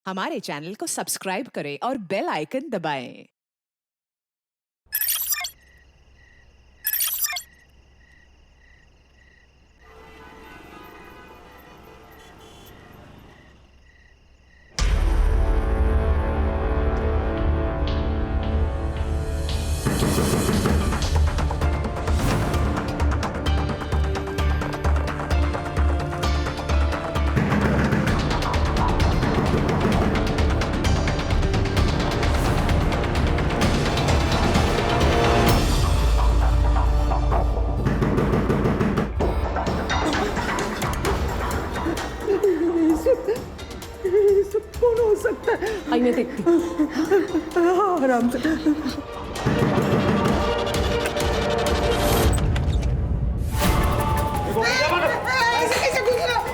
हमारे चैनल को सब्सक्राइब करें और बेल आइकन दबाएं। कौन हो सकता है? आईने देखती। आराम से।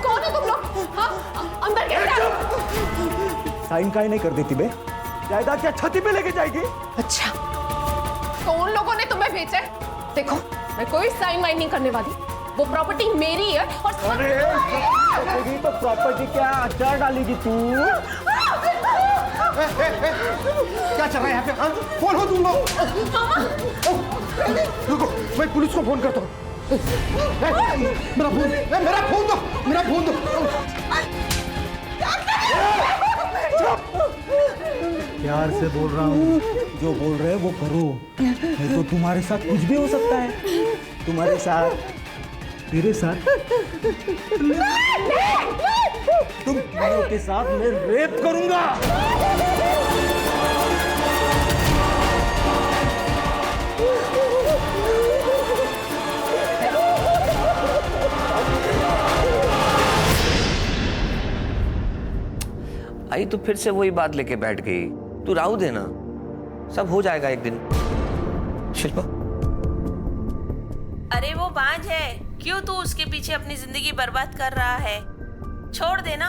कौन हो तुम लोग? हाँ, अंदर कैसे? साइन काहे नहीं कर देती बे? जायदाद क्या छाती पे लेके जाएगी? अच्छा, तो उन लोगों ने तुम्हें भेजा है? देखो, मैं कोई साइन वाइन नहीं करने वाली। वो प्रॉपर्टी मेरी है और अरे तो प्रॉपर्टी क्या अचार डालेगी तू? क्या चल रहा है यहाँ पे? हाँ? कौन हो तुम लोग? रुको, मैं पुलिस को फोन करता हूँ। मेरा फोन दो, मेरा फोन दो। प्यार से बोल रहा हूँ, जो बोल रहे वो करो, नहीं तो तुम्हारे साथ कुछ भी हो सकता है। तुम्हारे साथ, तेरे साथ, तुम तीनों के साथ मैं रेप करूंगा। आई तो फिर से वही बात लेके बैठ गई। तू राहु देना, सब हो जाएगा एक दिन। शिल्पा, अरे वो बांझ है, क्यों तू उसके पीछे अपनी जिंदगी बर्बाद कर रहा है? छोड़ देना।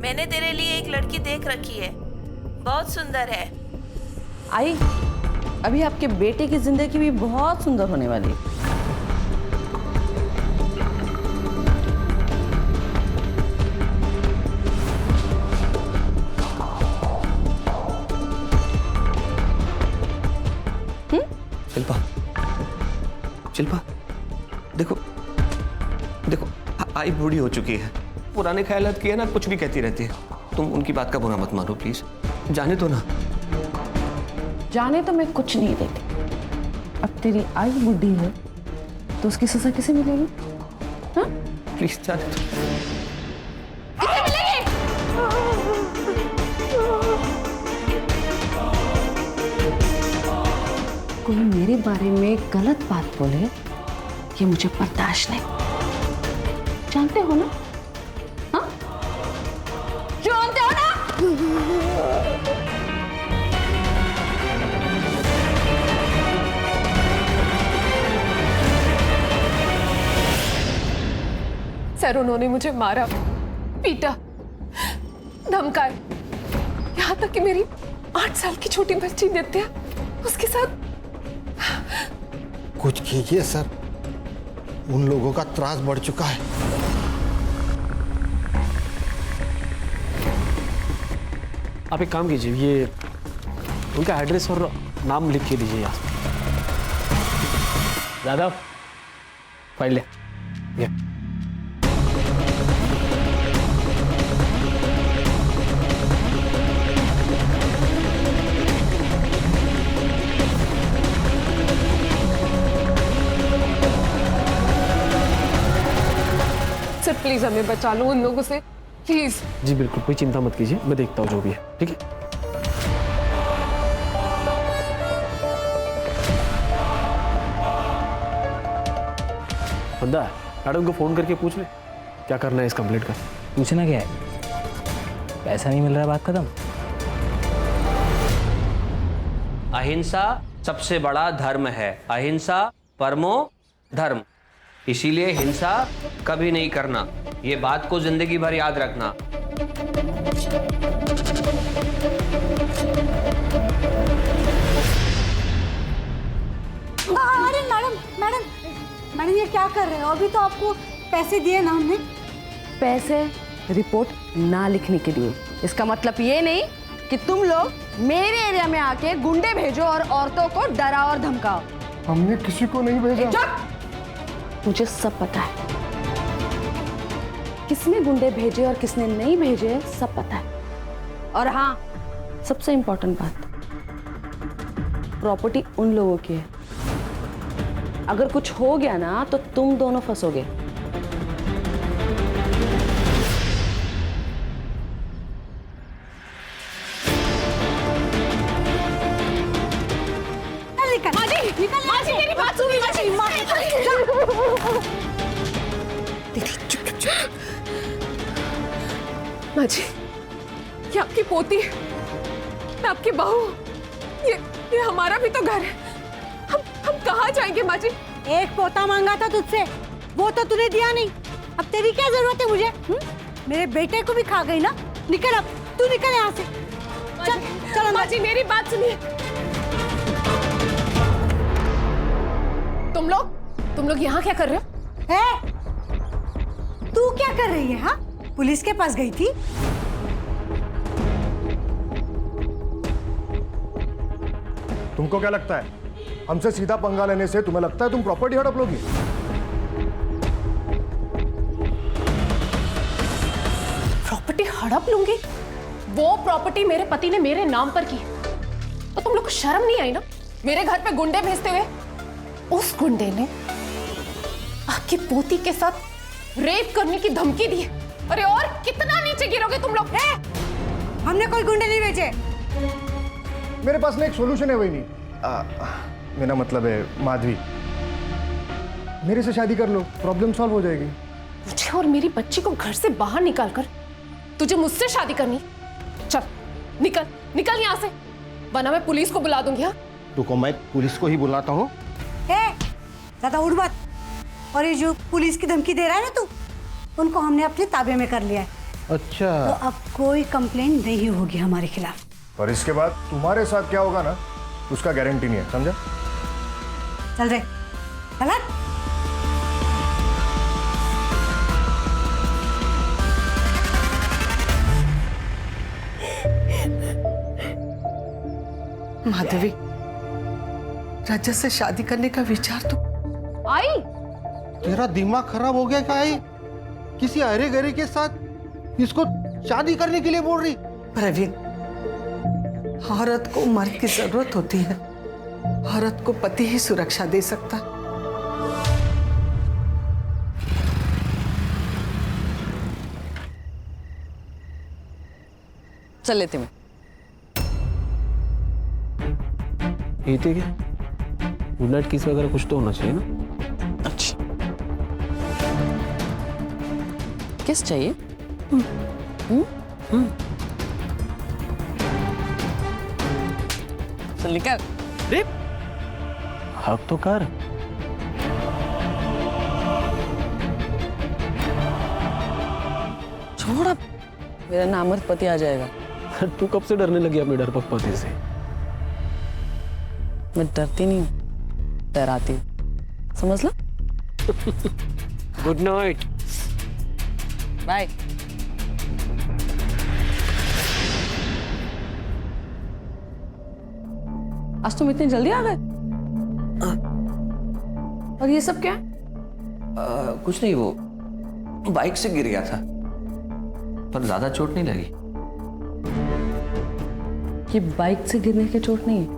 मैंने तेरे लिए एक लड़की देख रखी है, बहुत सुंदर है। आई, अभी आपके बेटे की जिंदगी भी बहुत सुंदर होने वाली है। शिल्पा, शिल्पा, देखो देखो, आई बूढ़ी हो चुकी है। पुराने ख्यालात की है ना, कुछ भी कहती रहती है। तुम उनकी बात का बुरा मत मानो प्लीज, जाने दो ना। जाने तो मैं कुछ नहीं देती। अब तेरी आई बुढ़ी है तो उसकी सजा किसे मिलेगी? हाँ? प्लीज जाने दो। किसे मिलेगी? कोई मेरे बारे में गलत बात बोले, ये मुझे बर्दाश्त नहीं। जानते हो ना? हाँ? जानते हो ना? सर, उन्होंने मुझे मारा, पीटा, धमकाया, यहाँ तक कि मेरी 8 साल की छोटी बच्ची नित्या, उसके साथ। कुछ कीजिए सर, उन लोगों का त्रास बढ़ चुका है। आप एक काम कीजिए, ये उनका एड्रेस और नाम लिख के दीजिए यहाँ। यादव, फाइल ले। ये। सर प्लीज हमें बचा लो उन लोगों से, प्लीज। जी बिल्कुल, कोई चिंता मत कीजिए, मैं देखता हूँ जो भी है, ठीक है? बंदा, मैडम को फोन करके पूछ ले क्या करना है इस कंप्लेंट का। पूछना क्या है? पैसा नहीं मिल रहा, बात खत्म। अहिंसा सबसे बड़ा धर्म है। अहिंसा परमो धर्म। इसीलिए हिंसा कभी नहीं करना। ये बात को जिंदगी भर याद रखना। अरे मैडम मैडम मैडम, ये क्या कर रहे हो? अभी तो आपको पैसे दिए ना हमने। पैसे रिपोर्ट ना लिखने के लिए। इसका मतलब ये नहीं कि तुम लोग मेरे एरिया में आके गुंडे भेजो और औरतों को डराओ और धमकाओ। हमने किसी को नहीं भेजा। चुप! मुझे सब पता है, किसने गुंडे भेजे और किसने नहीं भेजे सब पता है। और हाँ, सबसे इंपॉर्टेंट बात, प्रॉपर्टी उन लोगों की है। अगर कुछ हो गया ना तो तुम दोनों फंसोगे। निकल मेरी बात सुन। माँ जी, ये आपकी पोती है, मैं आपकी बहू हूँ। ये हमारा भी तो घर है। हम कहाँ जाएंगे माँ जी? एक पोता मांगा था तुझसे, वो तो तूने दिया नहीं। अब तेरी क्या जरूरत है मुझे? मेरे बेटे को भी खा गई ना। निकल, अब तू निकल यहाँ से। चल चल माँ जी, मेरी बात सुनिए। तुम लोग यहाँ क्या कर रहे हो? तू क्या कर रही है? हाँ, पुलिस के पास गई थी? तुमको क्या लगता है हमसे सीधा पंगा लेने से तुम्हें लगता है तुम प्रॉपर्टी हड़प लोगी? प्रॉपर्टी हड़प लूंगी? वो प्रॉपर्टी मेरे पति ने मेरे नाम पर की है, तो तुम लोग को शर्म नहीं आई ना मेरे घर पे गुंडे भेजते हुए? उस गुंडे ने आपकी पोती के साथ रेप करने की धमकी दी है। अरे और कितना नीचे गिरोगे तुम लोग? हमने कोई गुंडे नहीं भेजे। मेरे पास ना एक सॉल्यूशन है। वही नहीं, मेरा मतलब है माधवी, मेरे से शादी कर लो, प्रॉब्लम सॉल्व हो जाएगी। मुझे और मेरी बच्ची को घर से बाहर निकाल कर तुझे मुझसे शादी करनी? चल निकल निकल यहाँ से, वरना मैं पुलिस को बुला दूंगी। हाँ, रुको, मैं पुलिस को ही बुलाता हूँ। ज्यादा उड़ मत। और ये जो पुलिस की धमकी दे रहा है ना तू, उनको हमने अपने ताबे में कर लिया है। अच्छा, तो अब कोई कंप्लेंट नहीं होगी हमारे खिलाफ। और इसके बाद तुम्हारे साथ क्या होगा ना, उसका गारंटी नहीं है, समझा? चल रे, चल। माधवी, रजत से शादी करने का विचार तो आई? तेरा दिमाग खराब हो गया क्या? आई किसी अरे गरे के साथ इसको शादी करने के लिए बोल रही? प्रवीण, औरत को मर्द की जरूरत होती है, औरत को पति ही सुरक्षा दे सकता है। चल लेते मैं। ये थे क्या? गुड नाइट किस वगैरह कुछ तो होना चाहिए ना? अच्छा, किस चाहिए? चल निकल। हक तो कर। छोड़, अब मेरा नामर्द पति आ जाएगा। तू कब से डरने लगी अपने डरपोक पति से? मैं डरती नहीं हूँ, डराती हूँ, समझ लो। Good night. बाय। आज तुम इतनी जल्दी आ गए? और ये सब क्या है? कुछ नहीं, वो बाइक से गिर गया था, पर ज्यादा चोट नहीं लगी। ये बाइक से गिरने के चोट नहीं है,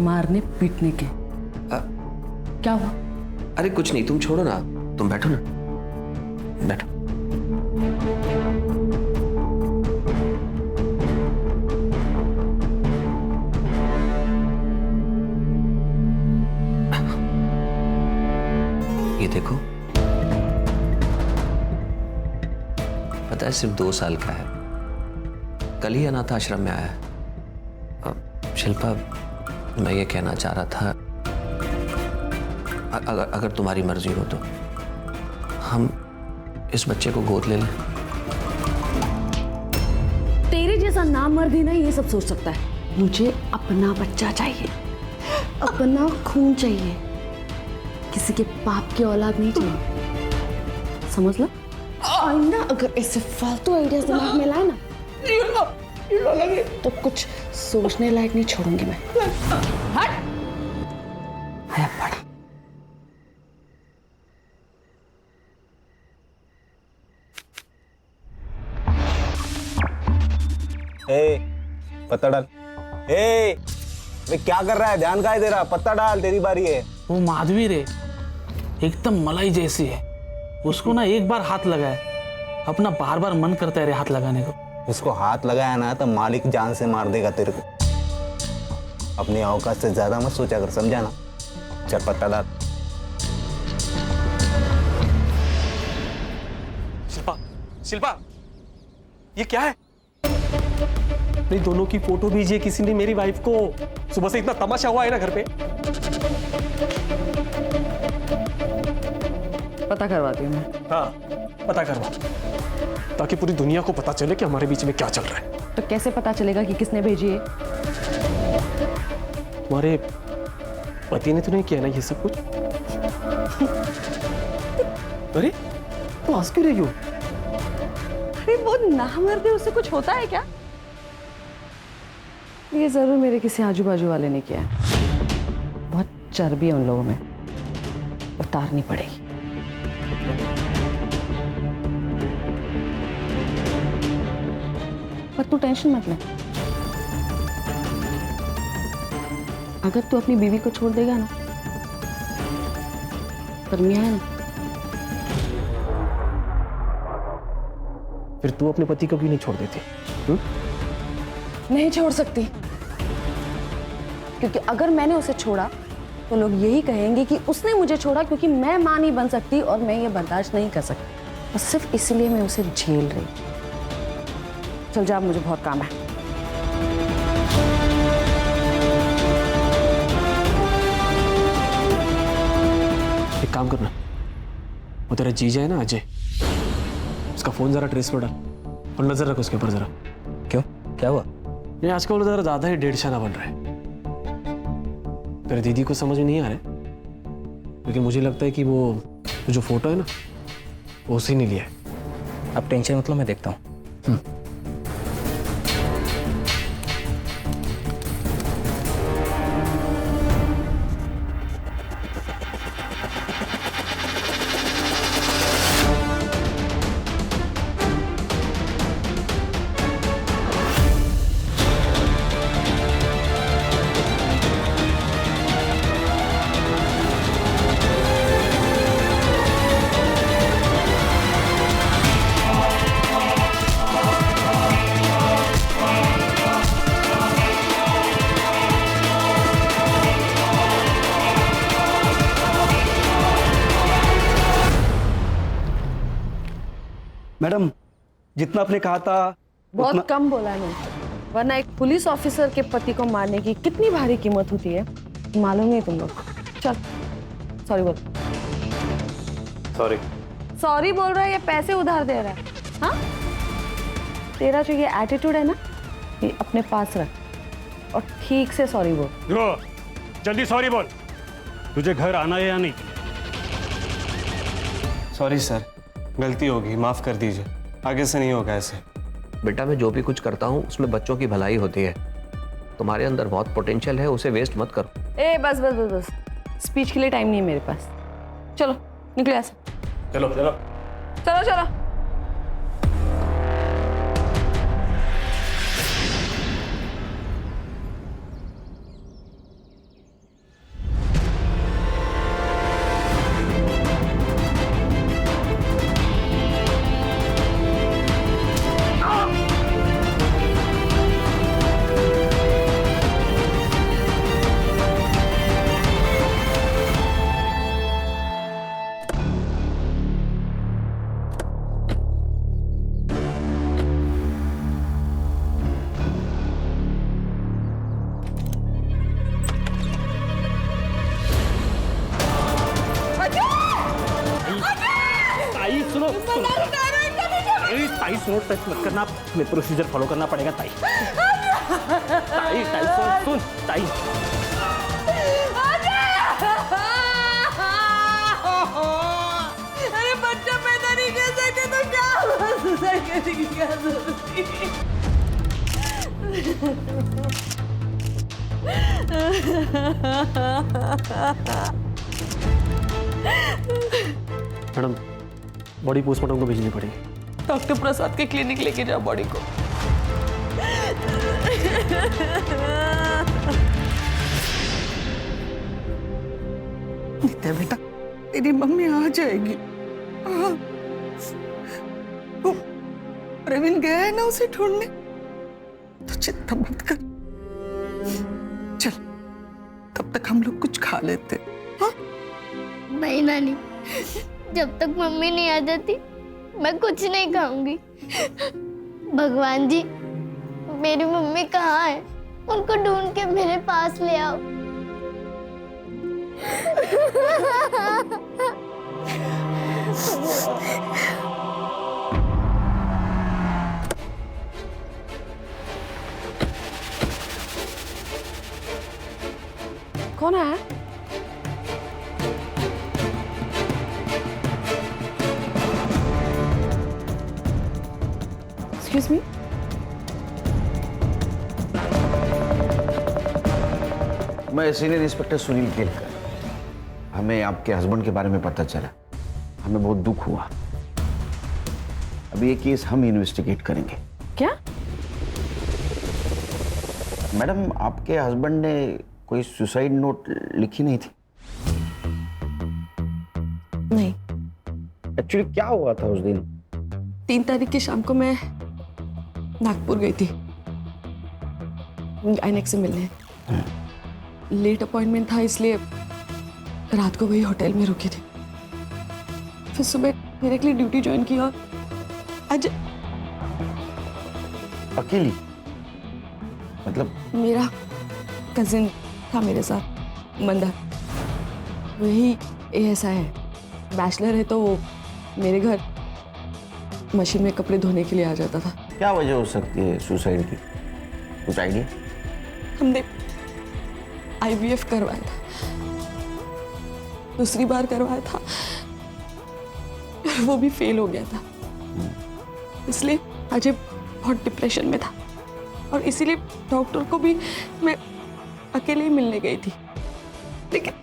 मारने पीटने के। क्या हुआ? अरे कुछ नहीं, तुम छोड़ो ना, तुम बैठो ना, बैठो। ये देखो, पता है सिर्फ 2 साल का है, कल ही अनाथ आश्रम में आया है। शिल्पा, मैं ये कहना चाह रहा था, अगर तुम्हारी मर्जी हो तो हम इस बच्चे को गोद ले लें। तेरे जैसा नामर्द ही ना ये सब सोच सकता है। मुझे अपना बच्चा चाहिए, अपना खून चाहिए, किसी के बाप की औलाद नहीं चाहिए, समझ लो। आईना अगर ऐसे फालतू आइडियाज दिमाग में लाए ना तो कुछ सोचने लायक नहीं छोड़ूंगी मैं। हट। आया पड़ा। पत्ता डाल। वे क्या कर रहा है? ध्यान का दे रहा? पत्ता डाल, तेरी बारी है। वो माधवी रे एकदम मलाई जैसी है, उसको ना एक बार हाथ लगाए अपना बार बार मन करता है रे हाथ लगाने को। उसको हाथ लगाया ना तो मालिक जान से मार देगा तेरे को। अपनी औकात से ज्यादा मत सोचा कर, समझा ना? चल पत्ता डाल। शिल्पा, शिल्पा, ये क्या है? नहीं, दोनों की फोटो भेजिए किसी ने मेरी वाइफ को। सुबह से इतना तमाशा हुआ है ना घर पे। पता करवाती हूँ मैं। हाँ, पता करवा, ताकि पूरी दुनिया को पता चले कि हमारे बीच में क्या चल रहा है। तो कैसे पता चलेगा कि किसने भेजी है? तुम्हारे पति ने तो नहीं किया ना ये सब कुछ? अरे तो हंस क्यों रही हो? अरे वो नामर्द है, उससे कुछ होता है क्या? ये जरूर मेरे किसी आजू बाजू वाले ने किया है। बहुत चर्बी है उन लोगों में, उतारनी पड़ेगी। पर तू टेंशन मत ले, अगर तू अपनी बीवी को छोड़ देगा ना, कर्मिया है ना, फिर तू अपने पति को भी नहीं छोड़ देती? नहीं छोड़ सकती, क्योंकि अगर मैंने उसे छोड़ा तो लोग यही कहेंगे कि उसने मुझे छोड़ा, क्योंकि मैं मां नहीं बन सकती और मैं ये बर्दाश्त नहीं कर सकती। और सिर्फ इसलिए मैं उसे झेल रही। चल जा, मुझे बहुत काम है। एक काम करना, वो तेरा जीजा है ना अजय, उसका फोन जरा ट्रेस पर डाल और नजर रख उसके ऊपर जरा। क्यों, क्या हुआ? ये आजकल जरा ज्यादा ही डेढ़शाना बन रहा है। तेरे दीदी को समझ में नहीं आ रहा है, लेकिन मुझे लगता है कि वो जो फोटो है ना, वो उसी ने लिया है। आप टेंशन मतलब, मैं देखता हूँ। मैडम, जितना आपने कहा था बहुत कम बोला है मैंने, वरना एक पुलिस ऑफिसर के पति को मारने की कितनी भारी कीमत होती है मालूम नहीं तुम लोग। चल सॉरी बोल। सॉरी सॉरी बोल रहा है या पैसे उधार दे रहा है? हाँ, तेरा जो ये एटीट्यूड है ना, ये अपने पास रख और ठीक से सॉरी बोल। जल्दी सॉरी बोल। तुझे घर आना है या नहीं? सॉरी सर, गलती होगी, माफ कर दीजिए, आगे से नहीं होगा ऐसे। बेटा, मैं जो भी कुछ करता हूँ उसमें बच्चों की भलाई होती है। तुम्हारे अंदर बहुत पोटेंशियल है, उसे वेस्ट मत करो। ए बस बस बस बस, स्पीच के लिए टाइम नहीं है मेरे पास। चलो निकलो ऐसे। चलो चलो चलो चलो। ताई सुनो, टच मत करना, मैं प्रोसीजर फॉलो करना पड़ेगा ताई। ताई ताई सुन ताई। अरे बच्चा पैदा नहीं कर सकते तो क्या सुसाइड करने की क्या जरूरत थी? मैडम बॉडी पोस्टमार्टम को भेजनी पड़ेगी। डॉक्टर प्रसाद के क्लिनिक लेके जाओ बॉडी को। नित्या बेटा, तेरी मम्मी आ जाएगी। वो प्रवीण गया है ना उसे ढूंढने, तो चिंता मत कर। चल तब तक हम लोग कुछ खा लेते। हाँ? नहीं नानी, जब तक मम्मी नहीं आ जाती मैं कुछ नहीं खाऊंगी। भगवान जी, मेरी मम्मी कहाँ है? उनको ढूंढ के मेरे पास ले आओ। कौन है? Excuse me. मैं सीनियर इंस्पेक्टर सुनील केलकर। हमें आपके हस्बैंड के बारे में पता चला, हमें बहुत दुख हुआ। अभी ये केस हम इन्वेस्टिगेट करेंगे। क्या? मैडम, आपके हस्बैंड ने कोई सुसाइड नोट लिखी नहीं थी? नहीं। एक्चुअली क्या हुआ था उस दिन? 3 तारीख की शाम को मैं नागपुर गई थी गायनेक से मिलने। लेट अपॉइंटमेंट था, इसलिए रात को वही होटल में रुकी थी। फिर सुबह डायरेक्टली ड्यूटी ज्वाइन की और आज अकेली? मतलब मेरा कजिन था मेरे साथ, मंदार। वही ASI है, बैचलर है, तो वो मेरे घर मशीन में कपड़े धोने के लिए आ जाता था। क्या वजह हो सकती है सुसाइड की? कुछ आइडिया? हमने IVF करवाया था, दूसरी बार करवाया था, वो भी फेल हो गया था। इसलिए अजय बहुत डिप्रेशन में था और इसीलिए डॉक्टर को भी मैं अकेले ही मिलने गई थी। लेकिन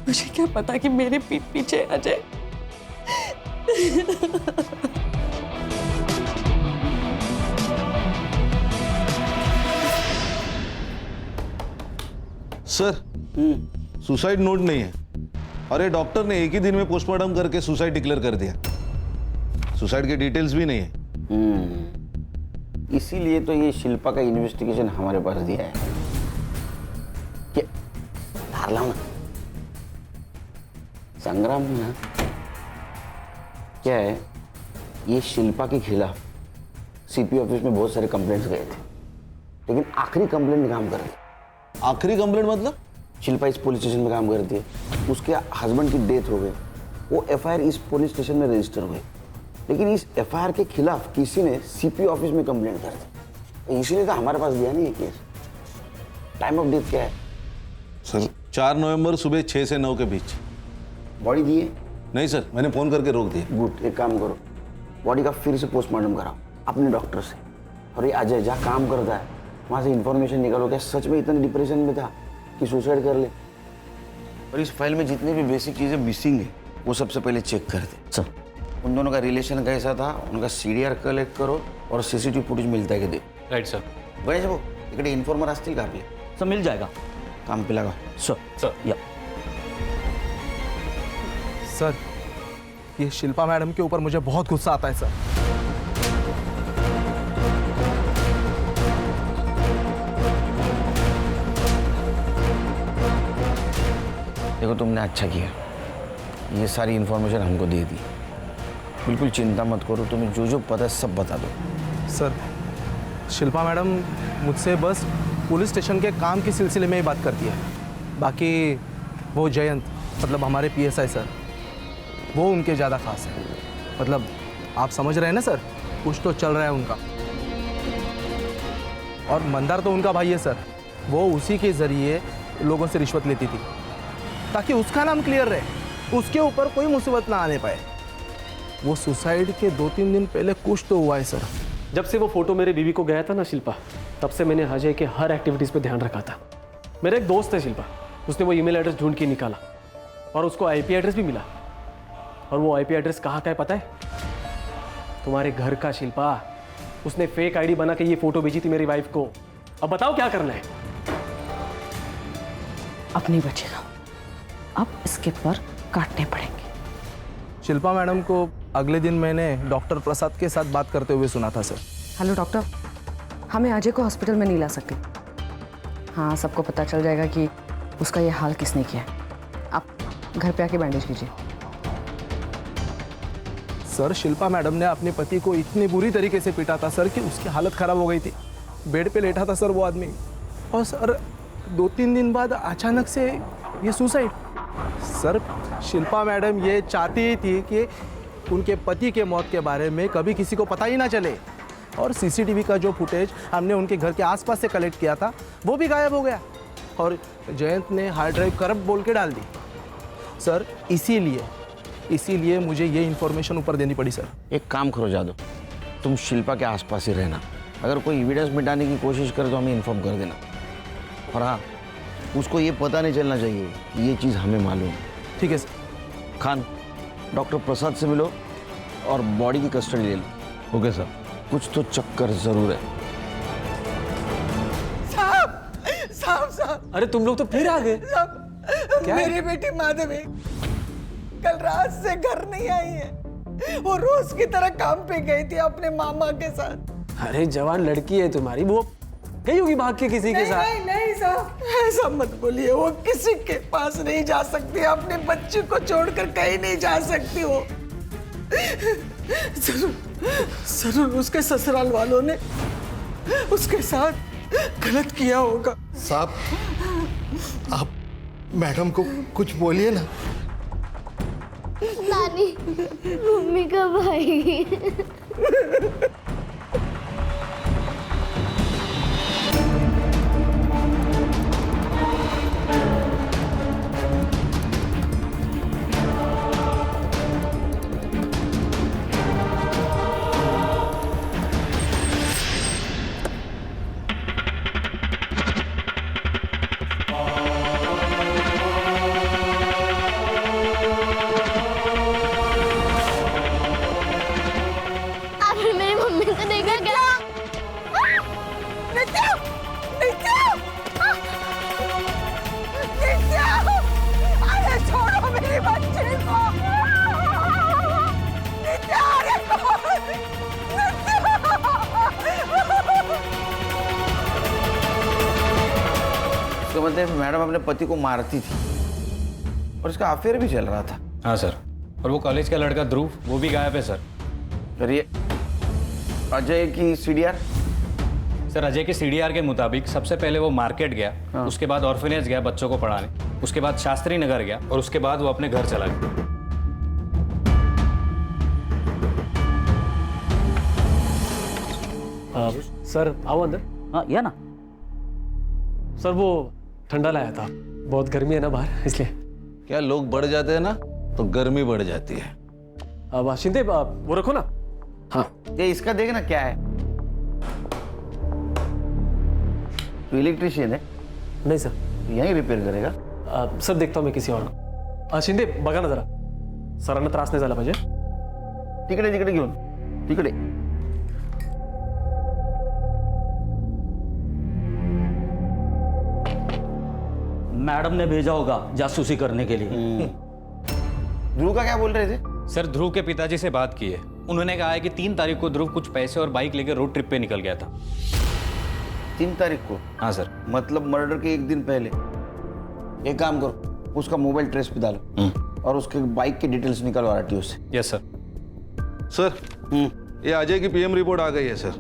मुझे क्या पता कि मेरे पीठ पीछे अजय सर, सुसाइड नोट नहीं है और ये डॉक्टर ने एक ही दिन में पोस्टमार्टम करके सुसाइड डिक्लेयर कर दिया। सुसाइड के डिटेल्स भी नहीं है। इसीलिए तो ये शिल्पा का इन्वेस्टिगेशन हमारे पास दिया है। क्या धार लाओ ना संग्राम ना, क्या है, ये शिल्पा के खिलाफ CP ऑफिस में बहुत सारे कंप्लेंट्स गए थे, लेकिन आखिरी कंप्लेंट काम कर रही। आखिरी कंप्लेंट मतलब? शिल्पा इस पुलिस स्टेशन में काम करती है, उसके हस्बैंड की डेथ हो गई, वो FIR इस पुलिस स्टेशन में रजिस्टर हुई, लेकिन इस FIR के खिलाफ किसी ने CP ऑफिस में कंप्लेंट कर दी। इसीलिए तो हमारे पास गया नहीं ये केस। टाइम ऑफ डेथ क्या है? सर 4 नवंबर सुबह 6 से 9 के बीच। बॉडी दी है? नहीं सर, मैंने फोन करके रोक दिया। गुड, एक काम करो, बॉडी का फिर से पोस्टमार्टम कराओ अपने डॉक्टर से। और ये अजय जहाँ काम करता है वहाँ से इंफॉर्मेशन निकालो, क्या सच में इतने डिप्रेशन में था कि सुसाइड कर ले। और इस फाइल में जितनी भी बेसिक चीज़ें मिसिंग है वो सबसे पहले चेक कर दे। सर, उन दोनों का रिलेशन कैसा था, उनका CDR कलेक्ट करो और CCTV फुटेज मिलता है कि दे। Right sir. गणेश भाऊ, इकडे इन्फॉर्मर असतील का आपले? सर मिल जाएगा। काम पे लगा। सर या सर, ये शिल्पा मैडम के ऊपर मुझे बहुत गुस्सा आता है सर। देखो, तुमने अच्छा किया, ये सारी इन्फॉर्मेशन हमको दे दी। बिल्कुल चिंता मत करो, तुम्हें जो जो पता है सब बता दो। सर, शिल्पा मैडम मुझसे बस पुलिस स्टेशन के काम के सिलसिले में ही बात करती है। बाकी वो जयंत, मतलब हमारे PSI सर, वो उनके ज़्यादा खास है। मतलब आप समझ रहे हैं ना सर, कुछ तो चल रहा है उनका। और मंदार तो उनका भाई है सर, वो उसी के ज़रिए लोगों से रिश्वत लेती थी ताकि उसका नाम क्लियर रहे, उसके ऊपर कोई मुसीबत ना आने पाए। वो सुसाइड के 2-3 दिन पहले कुछ तो हुआ है सर, जब से वो फोटो मेरे बीवी को गया था ना शिल्पा, तब से मैंने अजय के हर एक्टिविटीज पे ध्यान रखा था। मेरा एक दोस्त है शिल्पा, उसने वो ईमेल एड्रेस ढूंढ के निकाला और उसको आईपी एड्रेस भी मिला। और वो आईपी एड्रेस कहाँ का है पता है? तुम्हारे घर का शिल्पा। उसने फेक आईडी बना के ये फोटो भेजी थी मेरी वाइफ को। अब बताओ क्या करना है? अब नहीं बचेगा, अब इसके पर काटने पड़ेंगे। शिल्पा मैडम को अगले दिन मैंने डॉक्टर प्रसाद के साथ बात करते हुए सुना था सर। हेलो डॉक्टर, हमें अजय को हॉस्पिटल में नहीं ला सकते। हाँ, सबको पता चल जाएगा कि उसका ये हाल किसने किया है। आप घर पे आके बैंडेज कीजिए। सर, शिल्पा मैडम ने अपने पति को इतनी बुरी तरीके से पीटा था सर कि उसकी हालत खराब हो गई थी। बेड पे लेटा था सर वो आदमी। और सर 2-3 दिन बाद अचानक से ये सुसाइड। सर, शिल्पा मैडम ये चाहती थी कि उनके पति के मौत के बारे में कभी किसी को पता ही ना चले। और सीसीटीवी का जो फुटेज हमने उनके घर के आसपास से कलेक्ट किया था वो भी गायब हो गया। और जयंत ने हार्ड ड्राइव करप्ट बोल के डाल दी। सर, इसीलिए मुझे ये इन्फॉर्मेशन ऊपर देनी पड़ी सर। एक काम करो जादव, तुम शिल्पा के आसपास ही रहना। अगर कोई एविडेंस मिटाने की कोशिश करे तो हमें इन्फॉर्म कर देना। और हाँ, उसको ये पता नहीं चलना चाहिए कि ये चीज़ हमें मालूम है। ठीक है सर। खान, डॉक्टर प्रसाद से मिलो और बॉडी की कस्टडी ले लो। Okay sir. कुछ तो चक्कर जरूर है। साहब, अरे तुम लोग तो फिर आ गए। मेरी बेटी माधवी कल रात से घर नहीं आई है। वो रोज की तरह काम पे गई थी अपने मामा के साथ। अरे जवान लड़की है तुम्हारी, वो गई होगी भाग के किसी के साथ। नहीं साहब, ऐसा मत बोलिए। वो किसी के पास नहीं जा सकती, अपने बच्चे को छोड़कर कहीं नहीं जा सकती। वो जरूर उसके ससुराल वालों ने उसके साथ गलत किया होगा। साहब, आप मैडम को कुछ बोलिए ना। नानी, मम्मी कब आएगी? आपने मेरी मम्मी को देखा क्या? नित्या! नित्या! नित्या! अरे छोड़ो मेरी बच्ची को! नित्या! अरे कौन? नित्या! इसका मतलब है मैडम अपने पति को मारती थी और इसका अफेयर भी चल रहा था। हाँ सर। और वो कॉलेज का लड़का ध्रुव, वो भी गायब है सर। करिए अजय की सीडीआर। सर, अजय के सीडीआर के मुताबिक सबसे पहले वो मार्केट गया, उसके बाद ऑर्फनेज गया बच्चों को पढ़ाने, उसके बाद शास्त्री नगर गया और उसके बाद वो अपने घर चला गया। सर आओ अंदर। हाँ, या ना। सर वो ठंडा लाया था, बहुत गर्मी है ना बाहर, इसलिए। क्या लोग बढ़ जाते हैं ना तो गर्मी बढ़ जाती है। अब शिंदे वो रखो ना। हाँ, ये इसका देखना क्या है। तो इलेक्ट्रिशियन है? नहीं सर। यहीं रिपेयर करेगा? सर देखता हूँ मैं किसी और को। शिंदे बघा ना जरा, सरांना त्रास नाही झाला पाहिजे। तिकडे घेऊन, तिकडे। मैडम ने भेजा होगा जासूसी करने के लिए। ध्रुव का क्या बोल रहे थे? सर, ध्रुव के पिताजी से बात की है। उन्होंने कहा है कि 3 तारीख को ध्रुव कुछ पैसे और बाइक लेकर रोड ट्रिप पे निकल गया था। 3 तारीख को? हाँ सर। मतलब मर्डर के एक दिन पहले। एक काम करो, उसका मोबाइल ट्रेस पे डालो और उसके बाइक की डिटेल्स निकालो आरटीओ से। Yes sir. सर, ये अजय की पीएम रिपोर्ट आ गई है सर।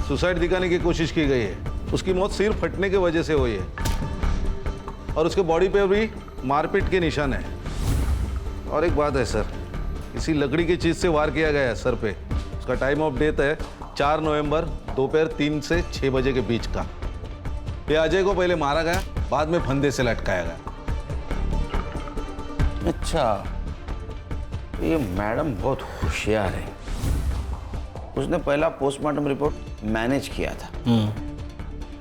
सुसाइड दिखाने की कोशिश की गई है। उसकी मौत सिर फटने की वजह से हुई है और उसके बॉडी पे भी मारपीट के निशान है। और एक बात है सर, किसी लकड़ी की चीज से वार किया गया है सर पे। उसका टाइम ऑफ डेथ है 4 नवंबर दोपहर 3 से 6 बजे के बीच का। ये अजय को पहले मारा गया, बाद में फंदे से लटकाया गया। अच्छा, ये मैडम बहुत होशियार है। उसने पहला पोस्टमार्टम रिपोर्ट मैनेज किया था।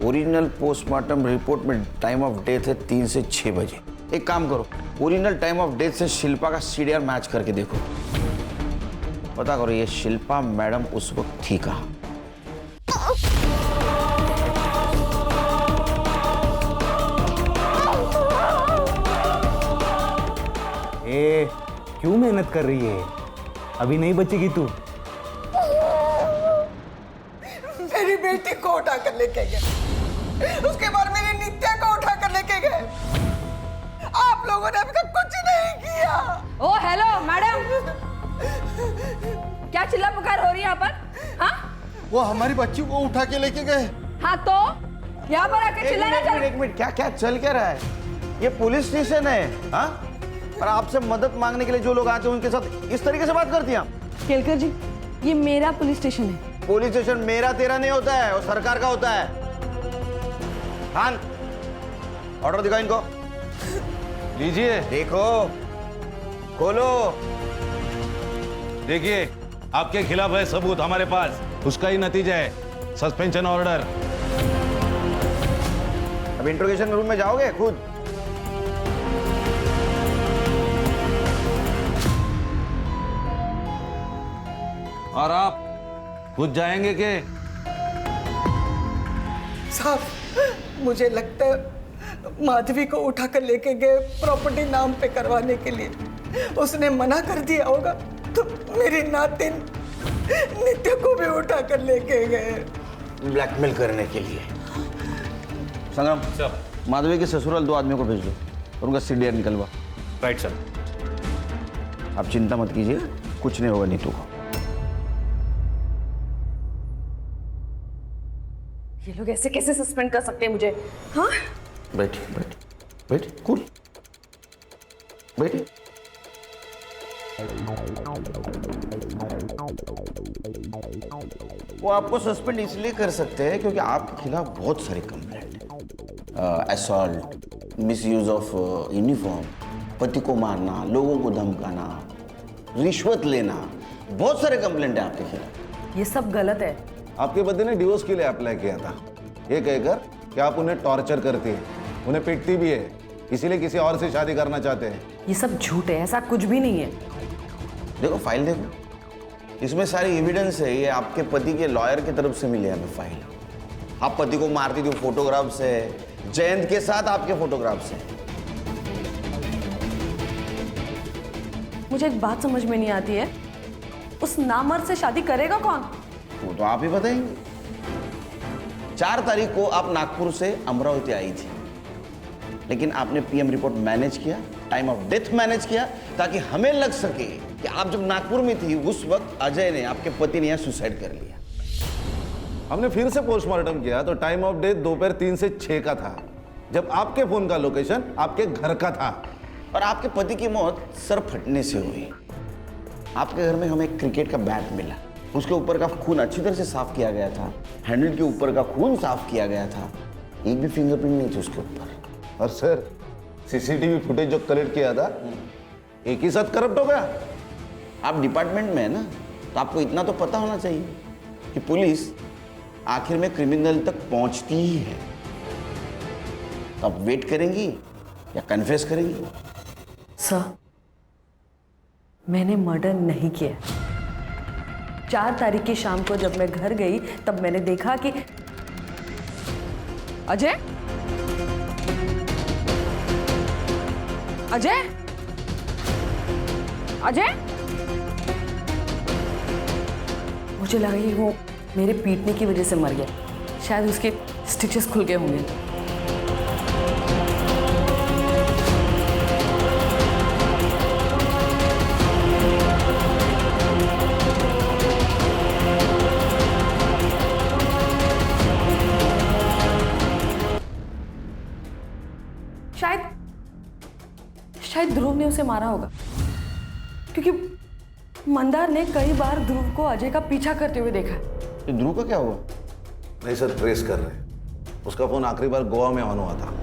ओरिजिनल पोस्टमार्टम रिपोर्ट में टाइम ऑफ डेथ है 3 से 6 बजे। एक काम करो, ओरिजिनल टाइम ऑफ डेथ से शिल्पा का सीडीआर मैच करके देखो, पता करो ये शिल्पा मैडम उस वक्त थी कहाँ। ए, क्यों मेहनत कर रही है? अभी नहीं बचेगी तू। मेरी बेटी को उठा कर लेके गए, उसके बाद मेरी नित्या को उठा कर लेके गए। आप लोगों ने अभी तक कुछ नहीं किया। ओ हेलो मैडम, क्या चिल्ला पुकार हो रही है यहाँ पर? हाँ वो हमारी बच्ची को उठा के लेके गए। हाँ तो यहाँ पर आकर चिल्लाना चल। एक मिनट, क्या क्या चल क्या रहा है? ये पुलिस स्टेशन है, हाँ? और आपसे मदद मांगने के लिए जो लोग आते हैं उनके साथ इस तरीके से बात करती हैं आप? केलकर जी, ये मेरा पुलिस स्टेशन है। पुलिस स्टेशन मेरा तेरा नहीं होता है, वो सरकार का होता है। खान, ऑर्डर दिखाओ इनको। लीजिए। देखो, खोलो। देखिए, आपके खिलाफ है सबूत हमारे पास, उसका ही नतीजा है सस्पेंशन ऑर्डर। अब इंट्रोगेशन रूम में जाओगे खुद? और आप खुद जाएंगे के? साहब, मुझे लगता है माधवी को उठाकर लेके गए प्रॉपर्टी नाम पे करवाने के लिए। उसने मना कर दिया होगा तो मेरी नातिन नित्य को भी उठाकर लेके गए। ब्लैकमेल करने के लिए। संग्राम, माधवी के ससुराल 2 आदमियों को भेज दो और उनका सीडीआर निकलवा। Right sir. आप चिंता मत कीजिए, कुछ नहीं होगा नीतू को। ये लोग ऐसे कैसे सस्पेंड कर सकते हैं मुझे? हाँ, बैठिए बैठिए बैठिए, कूल बैठिए। वो आपको सस्पेंड इसलिए कर सकते हैं क्योंकि आपके खिलाफ बहुत सारी कंप्लेंट है। असॉल्ट, मिसयूज ऑफ यूनिफॉर्म, पति को मारना, लोगों को धमकाना, रिश्वत लेना, बहुत सारे कंप्लेंट है आपके खिलाफ। ये सब गलत है। आपके पति ने डिवोर्स के लिए अप्लाई किया था, ये कहकर कि आप उन्हें टॉर्चर करती है, उन्हें पीटती भी है, इसीलिए किसी और से शादी करना चाहते हैं। ये सब झूठ है, ऐसा कुछ भी नहीं है। देखो फाइल देखो, इसमें सारी एविडेंस है। ये आपके पति के लॉयर की तरफ से मिली है हमें फाइल। आप पति को मारती थी, फोटोग्राफ्स है, जयंत के साथ आपके फोटोग्राफ्स हैं। मुझे एक बात समझ में नहीं आती है, उस नामर्द से शादी करेगा कौन? वो तो आप ही बताएंगे। 4 तारीख को आप नागपुर से अमरावती आई थी, लेकिन आपने पीएम रिपोर्ट मैनेज किया, टाइम ऑफ डेथ मैनेज किया, ताकि हमें लग सके कि आप जब नागपुर में थी उस वक्त अजय ने, आपके पति ने, यहाँ सुसाइड कर लिया। हमने फिर से पोस्टमार्टम किया तो टाइम ऑफ डेथ दोपहर 3 से 6 का था, जब आपके फोन का लोकेशन आपके घर का था। और आपके पति की मौत सर फटने से हुई। आपके घर में हमें क्रिकेट का बैट मिला, उसके ऊपर का खून अच्छी तरह से साफ किया गया था, हैंडल के ऊपर का खून साफ किया गया था, एक भी फिंगरप्रिंट नहीं थी उसके ऊपर। और सर, सीसीटीवी फुटेज जो कलेक्ट किया था एक ही साथ करप्ट हो गया। आप डिपार्टमेंट में है ना, तो आपको इतना तो पता होना चाहिए कि पुलिस आखिर में क्रिमिनल तक पहुंचती ही है। तो आप वेट करेंगी या कन्फेस करेंगी? सर, मैंने मर्डर नहीं किया। 4 तारीख की शाम को जब मैं घर गई तब मैंने देखा कि अजय, अजय, अजय, मुझे लगा कि वो मेरे पीटने की वजह से मर गया। शायद उसके स्टिचेस खुल गए होंगे। शायद ध्रुव ने उसे मारा होगा, क्योंकि मंदार ने कई बार ध्रुव को अजय का पीछा करते हुए देखा। तो ध्रुव का क्या हुआ? नहीं सर, ट्रेस कर रहे हैं। उसका फोन आखिरी बार गोवा में ऑन हुआ था।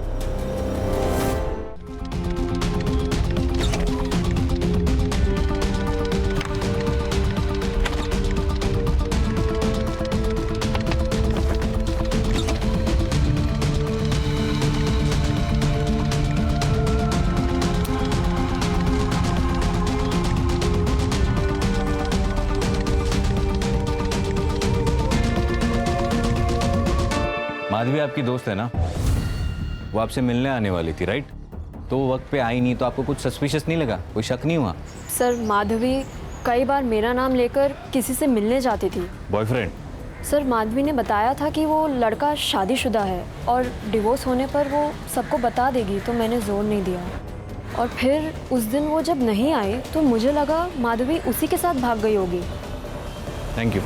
माधवी आपकी दोस्त है ना, वो आपसे मिलने आने वाली थी राइट? तो वो वक्त पे आई नहीं तो आपको कुछ सस्पिशियस नहीं लगा, कोई शक नहीं हुआ? सर माधवी कई बार मेरा नाम लेकर किसी से मिलने जाती थी। बॉयफ्रेंड? सर माधवी ने बताया था कि वो लड़का शादीशुदा है और डिवोर्स होने पर वो सबको बता देगी, तो मैंने जोर नहीं दिया। और फिर उस दिन वो जब नहीं आई तो मुझे लगा माधवी उसी के साथ भाग गई होगी। Thank you.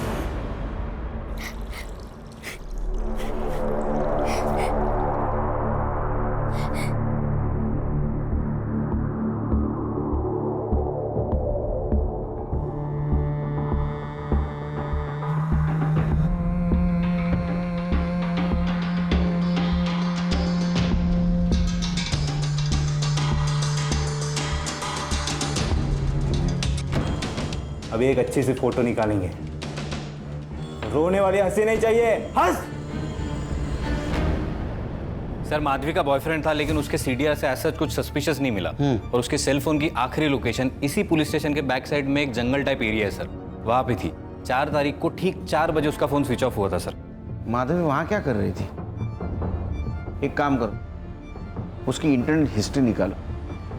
अभी एक अच्छी सी फोटो निकालेंगे। रोने वाली हंसी नहीं चाहिए, हंस। सर माधवी का बॉयफ्रेंड था लेकिन उसके सीडीआर से ऐसा कुछ सस्पिशियस नहीं मिला और उसके सेल फोन की आखिरी लोकेशन इसी पुलिस स्टेशन के बैक साइड में एक जंगल टाइप एरिया है सर, वहां पे थी। 4 तारीख को ठीक 4 बजे उसका फोन स्विच ऑफ हुआ था सर। माधवी वहां क्या कर रही थी? एक काम करो, उसकी इंटरनेट हिस्ट्री निकालो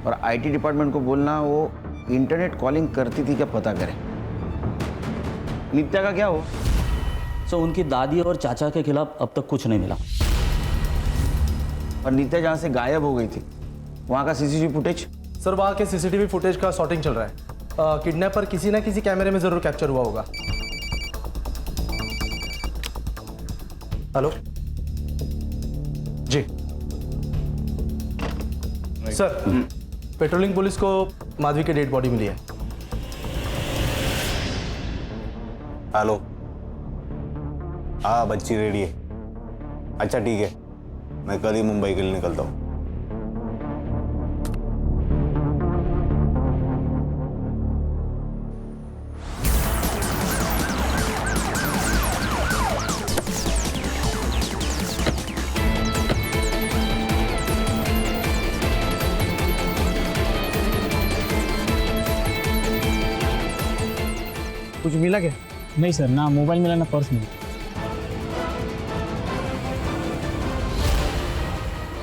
और आईटी डिपार्टमेंट को बोलना वो इंटरनेट कॉलिंग करती थी क्या पता करें। नित्या का क्या हो? सर उनकी दादी और चाचा के खिलाफ अब तक कुछ नहीं मिला। और नित्या जहाँ से गायब हो गई थी वहाँ का सीसीटीवी फुटेज? सर वहाँ के सीसीटीवी फुटेज का सॉर्टिंग चल रहा है। किडनैपर किसी ना किसी कैमरे में जरूर कैप्चर हुआ होगा। हेलो जी सर, पेट्रोलिंग पुलिस को माधवी की डेड बॉडी मिली है। हेलो, हाँ बच्ची रेडी है। अच्छा ठीक है, मैं कल ही मुंबई के लिए निकलता हूँ। कुछ मिला क्या? नहीं सर, ना मोबाइल मिला ना पर्स मिला।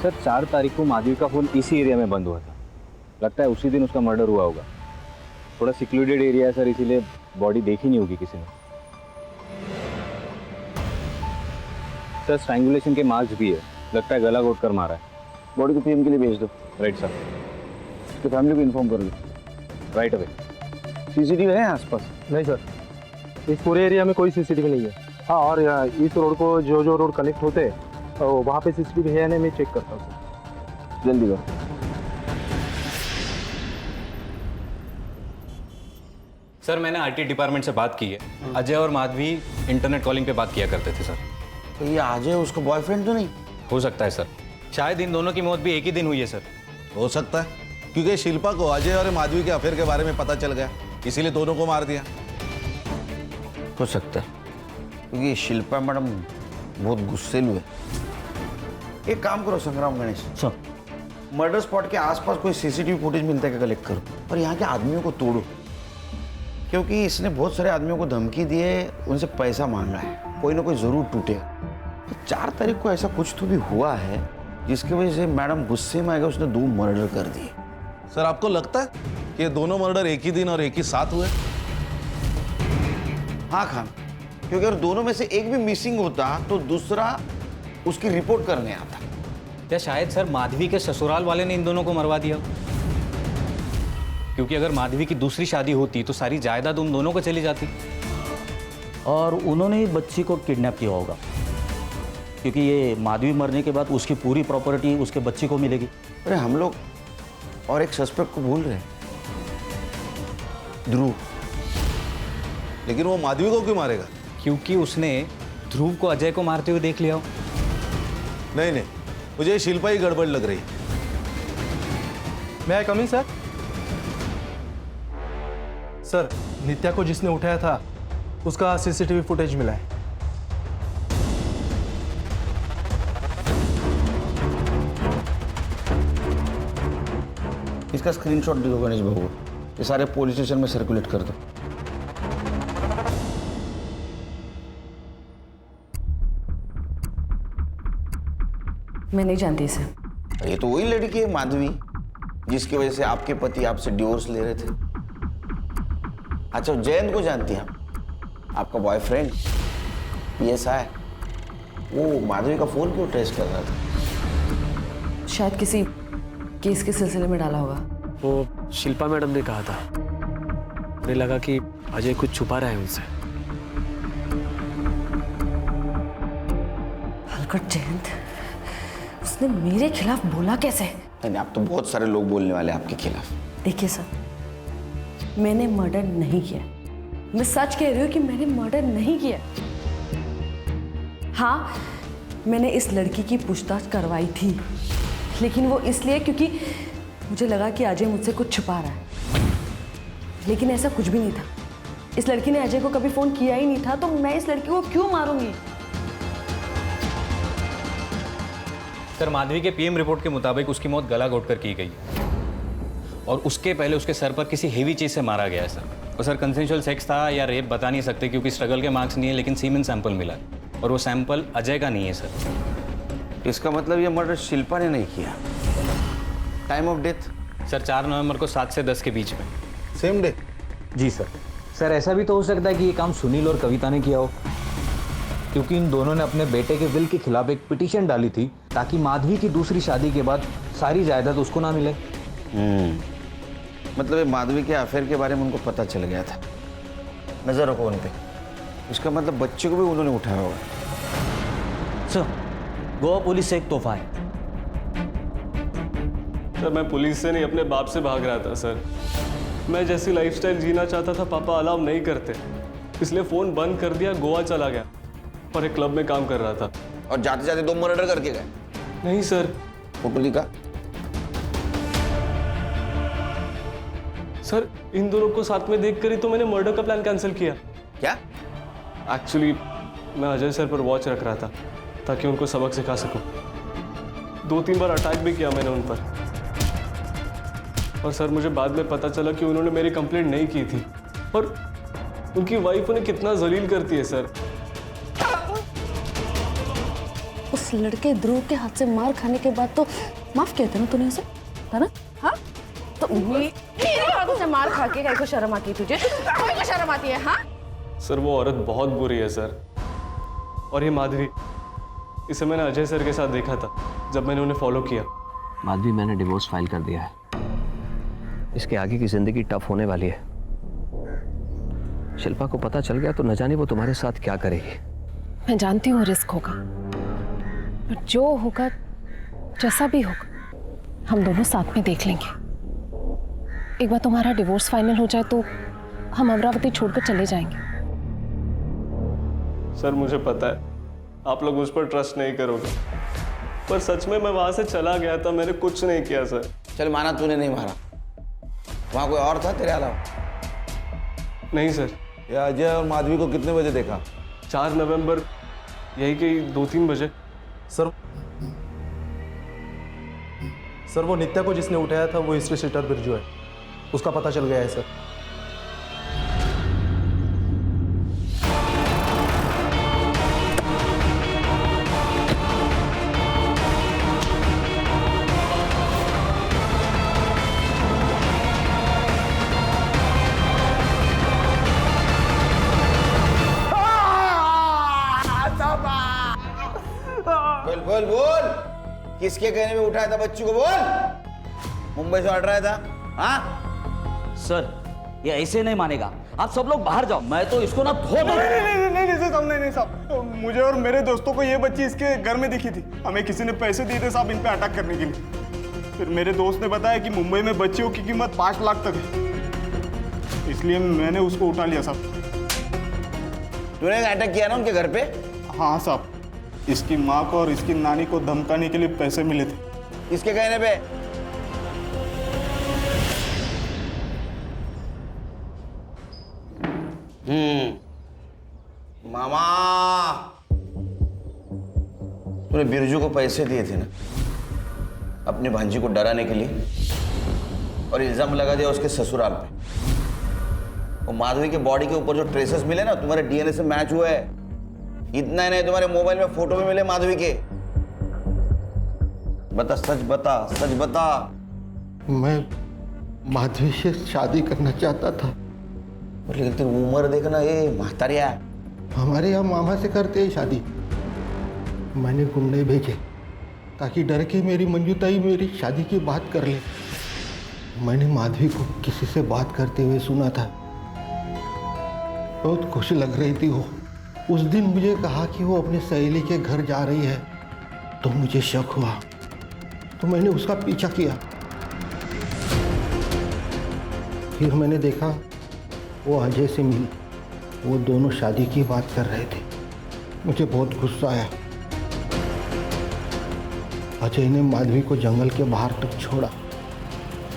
सर 4 तारीख को माधवी का फोन इसी एरिया में बंद हुआ था, लगता है उसी दिन उसका मर्डर हुआ होगा। थोड़ा सिक्योर्डेड एरिया है सर, इसीलिए बॉडी देखी नहीं होगी किसी ने। सर स्ट्रैंगुलेशन के मार्क्स भी है, लगता है गला घोट कर मारा है। बॉडी को पीएम के लिए भेज दो। Right sir. तो फैमिली को इन्फॉर्म कर दो। Right away. सीसीटीवी है आसपास? नहीं सर, इस पूरे एरिया में कोई सीसीटीवी नहीं है। हाँ, और इस रोड को जो रोड कनेक्ट होते हैं तो वहाँ पे सीसीटीवी है या नहीं मैं चेक करता हूँ सर। जल्दी करो। सर मैंने आईटी डिपार्टमेंट से बात की है, अजय और माधवी इंटरनेट कॉलिंग पे बात किया करते थे सर। तो ये अजय उसका बॉयफ्रेंड तो नहीं हो सकता है सर, शायद इन दोनों की मौत भी एक ही दिन हुई है सर। हो सकता है, क्योंकि शिल्पा को अजय और माधवी के अफेयर के बारे में पता चल गया, इसीलिए दोनों को मार दिया। हो सकता है, क्योंकि शिल्पा मैडम बहुत गुस्सेलू है। एक काम करो संग्राम गणेश सर, मर्डर स्पॉट के आसपास कोई सीसीटीवी फुटेज मिलता है क्या कलेक्ट करो और यहाँ के आदमियों को तोड़ो, क्योंकि इसने बहुत सारे आदमियों को धमकी दी है, उनसे पैसा मांगा है, कोई ना कोई जरूर टूटेगा। तो 4 तारीख को ऐसा कुछ तो भी हुआ है जिसकी वजह से मैडम गुस्से में आएगा, उसने 2 मर्डर कर दिए। सर आपको लगता है कि ये दोनों मर्डर एक ही दिन और एक ही साथ हुए? हाँ खान, क्योंकि अगर दोनों में से एक भी मिसिंग होता तो दूसरा उसकी रिपोर्ट करने आता। या शायद सर माधवी के ससुराल वाले ने इन दोनों को मरवा दिया, क्योंकि अगर माधवी की दूसरी शादी होती तो सारी जायदाद उन दोनों को चली जाती। और उन्होंने ही बच्ची को किडनैप किया होगा, क्योंकि ये माधवी मरने के बाद उसकी पूरी प्रॉपर्टी उसके बच्ची को मिलेगी। अरे हम लोग और एक सस्पेक्ट को भूल रहे हैं, ध्रुव। लेकिन वो माधवी को क्यों मारेगा? क्योंकि उसने ध्रुव को अजय को मारते हुए देख लिया हो। नहीं नहीं, मुझे शिल्पा ही गड़बड़ लग रही। मैं कम इन सर? सर नित्या को जिसने उठाया था उसका सीसीटीवी फुटेज मिला है। इसका स्क्रीनशॉट दे दो गणेश बाबू, ये सारे पुलिस स्टेशन में सर्कुलेट कर दो। मैं नहीं जानती इसे। ये तो वही लड़की है माधवी, जिसकी वजह से आपके पति आपसे डिवोर्स ले रहे थे। अच्छा, जयंत को जानती हैं आप? आपका बॉयफ्रेंड PSI, वो माधवी का फोन क्यों ट्रेस कर रहा था? शायद किसी केस के सिलसिले में डाला होगा। वो शिल्पा मैडम ने कहा था, मुझे लगा कि अजय कुछ छुपा रहा है उनसे। हलकट जयंत, उसने मेरे खिलाफ बोला कैसे? नहीं, आप तो बहुत सारे लोग बोलने वाले हैं आपके खिलाफ। देखिए सर, मैंने मर्डर नहीं किया। मैं सच कह रही हूँ कि मैंने मर्डर नहीं किया। हाँ, मैंने इस लड़की की पूछताछ करवाई थी, लेकिन वो इसलिए क्योंकि मुझे लगा कि अजय मुझसे कुछ छुपा रहा है, लेकिन ऐसा कुछ भी नहीं था। इस लड़की ने अजय को कभी फोन किया ही नहीं था, तो मैं इस लड़की को क्यों मारूंगी? सर, माधवी के PM रिपोर्ट के मुताबिक उसकी मौत गला घोटकर की गई और उसके पहले उसके सर पर किसी हेवी चीज से मारा गया है सर। और सर, कंसेंशुअल सेक्स था या रेप बता नहीं सकते क्योंकि स्ट्रगल के मार्क्स नहीं है, लेकिन सीमेन सैंपल मिला है और वो सैंपल अजय का नहीं है सर। इसका मतलब ये मर्डर शिल्पा ने नहीं किया। Time of death? सर, 4 नवंबर को 7 से 10 के बीच में। Same day? जी सर। सर, ऐसा भी तो हो सकता है कि ये काम सुनील और कविता ने किया हो, क्योंकि इन दोनों ने अपने बेटे के विल के खिलाफ एक पिटीशन डाली थी ताकि माधवी की दूसरी शादी के बाद सारी जायदाद उसको ना मिले। मतलब ये माधवी के अफेयर के बारे में उनको पता चल गया था। नजर रखो उन पे। इसका मतलब बच्चे को भी उन्होंने उठाया होगा। सर, गोवा पुलिस से एक तोहफा है। सर, मैं पुलिस से नहीं अपने बाप से भाग रहा था सर। मैं जैसी लाइफस्टाइल जीना चाहता था पापा अलाउ नहीं करते, इसलिए फोन बंद कर दिया, गोवा चला गया और एक क्लब में काम कर रहा था। और जाते जाते 2 मर्डर करके गए? नहीं सर। फोटो दिखा। सर, इन दोनों को साथ में देखकर ही तो मैंने मर्डर का प्लान कैंसिल किया। क्या? एक्चुअली मैं अजय सर पर वॉच रख रहा था ताकि उनको सबक सिखा सकूं। 2-3 बार अटैक भी किया मैंने उन पर, और सर मुझे बाद में पता चला कि उन्होंने मेरी कंप्लेंट नहीं की थी और उनकी वाइफ उन्हें कितना जलील करती है सर। उस लड़के ध्रुव के हाथ से मार खाने के बाद तो माफ किया था ना तूने उसे, था ना? हाँ, तो मेरे हाथों से मार खा के क्या को शर्म आती है तुझे? कोई को शर्म आती है? हाँ सर, वो औरत बहुत बुरी है सर। और ये माधवी, इसे मैंने अजय सर के साथ देखा था जब मैंने उन्हें फॉलो किया। माधवी, मैंने डिवोर्स फाइल कर दिया है। इसके आगे की जिंदगी टफ होने वाली है। शिल्पा को पता चल गया तो न जाने वो तुम्हारे साथ क्या करेगी। मैं जानती हूँ रिस्क होगा, पर जो होगा, जैसा भी होगा, हम दोनों साथ में देख लेंगे। एक बार तुम्हारा डिवोर्स फाइनल हो जाए तो हम अमरावती छोड़कर चले जाएंगे। सर, मुझे पता है आप लोग मुझ पर ट्रस्ट नहीं करोगे, पर सच में मैं वहां से चला गया था, मैंने कुछ नहीं किया सर। चल, माना तूने नहीं मारा, वहां कोई और था तेरे अलावा? नहीं सर। ये अजय और माधवी को कितने बजे देखा? 4 नवंबर यही कि 2-3 बजे। सर, वो नित्या को जिसने उठाया था वो हिस्ट्री शीटर बिरजू है, उसका पता चल गया है सर। बोल बोल बोल, किसके कहने में उठाया था बच्चों को? बोल, मुंबई से हट रहा था? हाँ सर, ये ऐसे नहीं मानेगा। आप सब लोग बाहर जाओ, मैं तो इसको ना धो दूं। नहीं साहब, मुझे और मेरे दोस्तों को ये बच्ची इसके घर में दिखी थी। हमें किसी ने पैसे दिए थे साहब इन पे अटैक करने के लिए। फिर मेरे दोस्त ने बताया कि मुंबई में बच्चियों की कीमत 5 लाख तक है, इसलिए मैंने उसको उठा लिया साहब। तूने अटैक किया ना उनके घर पे? हाँ साहब, इसकी माँ को और इसकी नानी को धमकाने के लिए पैसे मिले थे। इसके कहने पे? मामा, तूने बिरजू को पैसे दिए थे ना अपनी भांजी को डराने के लिए, और इल्जाम लगा दिया उसके ससुराल पे। वो माधवी के बॉडी के ऊपर जो ट्रेसेस मिले ना, तुम्हारे DNA से मैच हुए हैं। इतना ही नहीं, तुम्हारे मोबाइल में फोटो भी मिले माधवी के। बता, सच बता, सच बता। मैं माधवी से शादी करना चाहता था। लेकिन तेरी उम्र देखना, ये महतारिया। हमारे यहाँ मामा से करते हैं शादी। मैंने गुंडे भेजे ताकि डर के मेरी मंजूताई मेरी शादी की बात कर ले। मैंने माधवी को किसी से बात करते हुए सुना था। बहुत खुश लग रही थी वो। उस दिन मुझे कहा कि वो अपनी सहेली के घर जा रही है, तो मुझे शक हुआ, तो मैंने उसका पीछा किया। फिर मैंने देखा वो अजय से मिली, वो दोनों शादी की बात कर रहे थे। मुझे बहुत गुस्सा आया। अजय ने माधवी को जंगल के बाहर तक छोड़ा।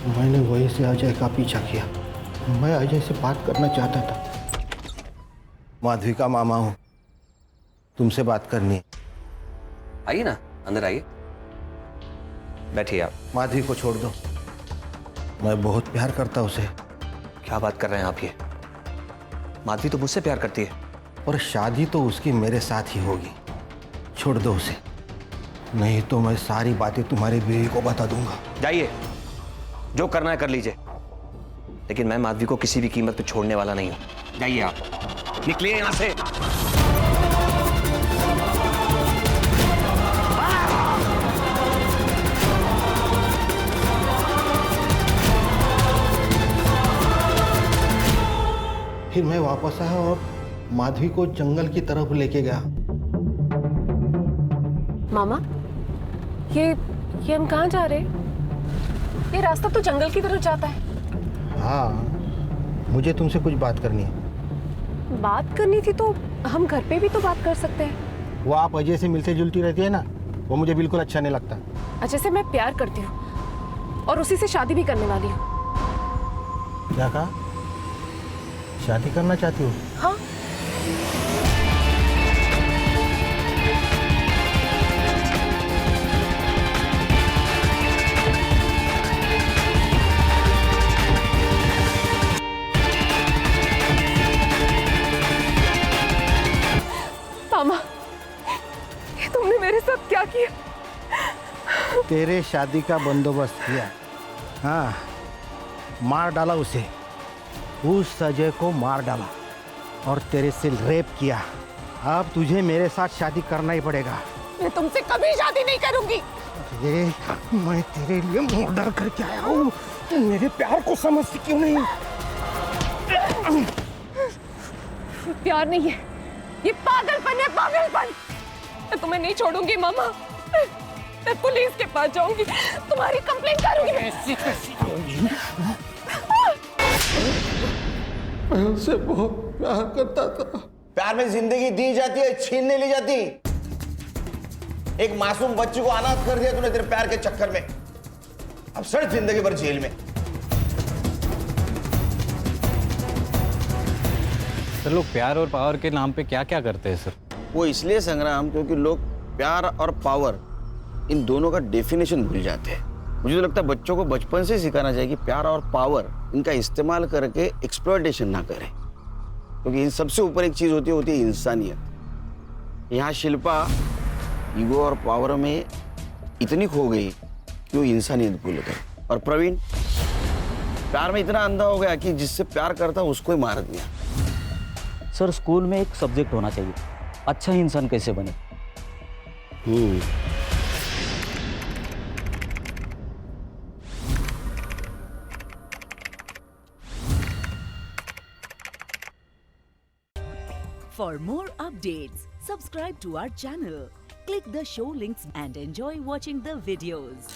मैंने वहीं से अजय का पीछा किया। मैं अजय से बात करना चाहता था। माधवी का मामा हूँ, तुमसे बात करनी है। आइए ना, अंदर आइए, बैठिए आप। माधवी को छोड़ दो, मैं बहुत प्यार करता उसे। क्या बात कर रहे हैं आप ये? माधवी तो मुझसे प्यार करती है। और शादी तो उसकी मेरे साथ ही होगी। छोड़ दो उसे, नहीं तो मैं सारी बातें तुम्हारी बीवी को बता दूंगा। जाइए, जो करना है कर लीजिए, लेकिन मैं माधवी को किसी भी कीमत पे छोड़ने वाला नहीं हूं। जाइए आप, निकलिए यहां से। फिर मैं वापस आया और माधवी को जंगल की तरफ लेके गया। मामा, ये हम कहाँ जा रहे हैं? ये रास्ता तो जंगल की तरफ जाता है। हाँ, मुझे तुमसे कुछ बात करनी है। बात करनी थी तो हम घर पे भी तो बात कर सकते हैं। वो आप अजय से मिलती जुलती रहती है ना, वो मुझे बिल्कुल अच्छा नहीं लगता। अजय से मैं प्यार करती हूँ और उसी से शादी भी करने वाली हूँ। क्या कहा? शादी करना चाहती हो? हाँ। मामा, ये तुमने मेरे साथ क्या किया? तेरे शादी का बंदोबस्त किया। हाँ, मार डाला उसे, उस अजय को मार डाला और तेरे से रेप किया। अब तुझे मेरे साथ शादी करना ही पड़ेगा। मैं तुमसे कभी शादी नहीं करूंगी। अरे, मैं तेरे लिए मर्डर करके आया हूँ, मेरे प्यार को समझती क्यों नहीं? प्यार नहीं है, ये पागलपन है, पागलपन। मैं तुम्हें नहीं छोड़ूंगी मामा। मैं पुलिस के पास जाऊंगी, तुम्हारी कंप्लेंट करूंगी। मैं उससे बहुत प्यार करता था। प्यार में जिंदगी दी जाती है, छीन नहीं ली जाती। एक मासूम बच्ची को अनाथ कर दिया तूने तेरे प्यार के चक्कर में। अब सड़ जिंदगी भर जेल में। सर, लोग प्यार और पावर के नाम पे क्या क्या करते हैं सर? वो इसलिए संग्राम, क्योंकि लोग प्यार और पावर इन दोनों का डेफिनेशन भूल जाते हैं। मुझे तो लगता है बच्चों को बचपन से सिखाना चाहिए कि प्यार और पावर इनका इस्तेमाल करके एक्सप्लॉयटेशन ना करें, क्योंकि इन सबसे ऊपर एक चीज होती है इंसानियत। यहाँ शिल्पा ईगो और पावर में इतनी खो गई कि वो इंसानियत भूल गई। और प्रवीण प्यार में इतना अंधा हो गया कि जिससे प्यार करता उसको ही मार दिया। सर, स्कूल में एक सब्जेक्ट होना चाहिए, अच्छा इंसान कैसे बने। For more updates, subscribe to our channel, click the show links and enjoy watching the videos.